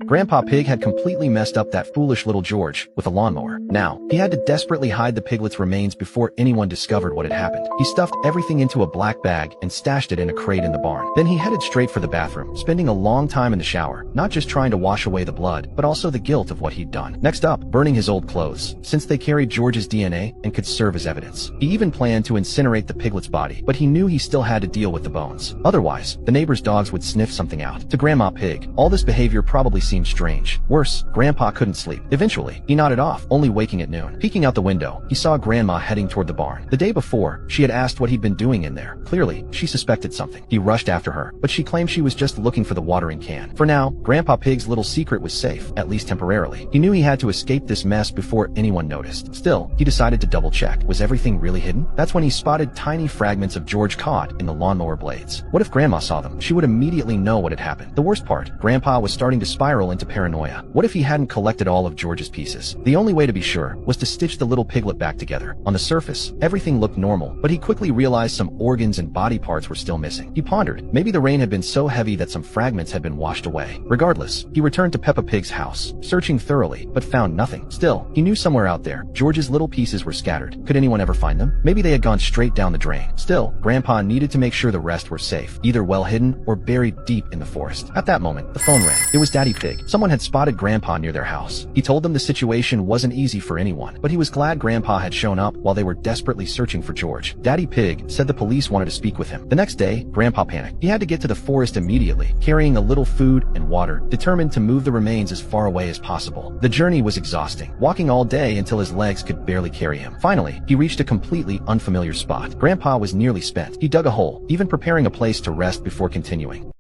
Grandpa Pig had completely messed up that foolish little George with a lawnmower. Now, he had to desperately hide the piglet's remains before anyone discovered what had happened. He stuffed everything into a black bag and stashed it in a crate in the barn. Then he headed straight for the bathroom, spending a long time in the shower, not just trying to wash away the blood, but also the guilt of what he'd done. Next up, burning his old clothes, since they carried George's DNA and could serve as evidence. He even planned to incinerate the piglet's body, but he knew he still had to deal with the bones. Otherwise, the neighbor's dogs would sniff something out. To Grandma Pig, all this behavior probably seemed strange. Worse, Grandpa couldn't sleep. Eventually, he nodded off, only waking at noon. Peeking out the window, he saw Grandma heading toward the barn. The day before, she had asked what he'd been doing in there. Clearly, she suspected something. He rushed after her, but she claimed she was just looking for the watering can. For now, Grandpa Pig's little secret was safe, at least temporarily. He knew he had to escape this mess before anyone noticed. Still, he decided to double-check. Was everything really hidden? That's when he spotted tiny fragments of George caught in the lawnmower blades. What if Grandma saw them? She would immediately know what had happened. The worst part, Grandpa was starting to spiral into paranoia. What if he hadn't collected all of George's pieces? The only way to be sure was to stitch the little piglet back together. On the surface, everything looked normal, but he quickly realized some organs and body parts were still missing. He pondered, maybe the rain had been so heavy that some fragments had been washed away. Regardless, he returned to Peppa Pig's house, searching thoroughly, but found nothing. Still, he knew somewhere out there, George's little pieces were scattered. Could anyone ever find them? Maybe they had gone straight down the drain. Still, Grandpa needed to make sure the rest were safe, either well hidden or buried deep in the forest. At that moment, the phone rang. It was Daddy Pig. Someone had spotted Grandpa near their house. He told them the situation wasn't easy for anyone, but he was glad Grandpa had shown up while they were desperately searching for George. Daddy Pig said the police wanted to speak with him. The next day, Grandpa panicked. He had to get to the forest immediately, carrying a little food and water, determined to move the remains as far away as possible. The journey was exhausting, walking all day until his legs could barely carry him. Finally, he reached a completely unfamiliar spot. Grandpa was nearly spent. He dug a hole, even preparing a place to rest before continuing.